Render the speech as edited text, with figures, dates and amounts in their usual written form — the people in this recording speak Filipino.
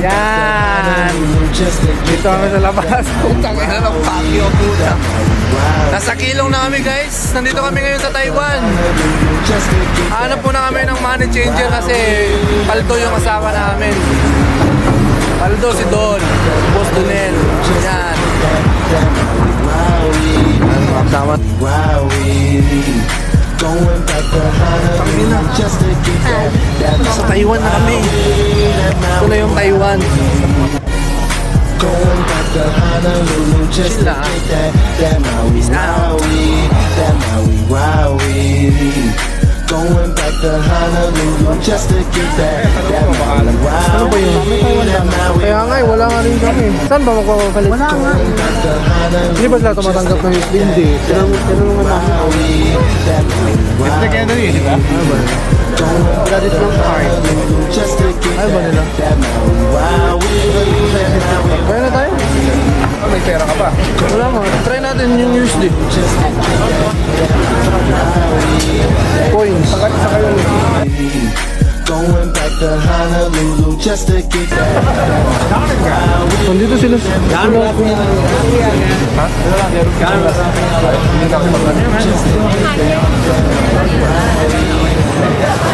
Yan. Dito kami sa labas. Putang ina ng Pacquiao puta. Nasa Kilong na kami guys. Nandito kami ngayon sa Taiwan. Hanap po na kami ng money changer kasi paldo yung asawa namin. Paldo si Don. Boss Donel. Yan. Ano mga kasama? Sa Taiwan na kami. Ito na yung Taiwan. Chill lang. Peace out. Going back to Honolulu just to get that Maui. Ano ba yun? Kaya nga eh, wala nga rin kami. Saan ba magpapalit? Wala nga. Hindi ba sila tumatanggap ng USB? Hindi. Tinanungan namin. It's together yun, di ba? Ano ba? That is from card. Ano ba nila? Kaya na tayo? May pera ka pa? Wala nga. Try natin yung USD. Coins. Going back to Honolulu just to get that. Nandito sila. Ha?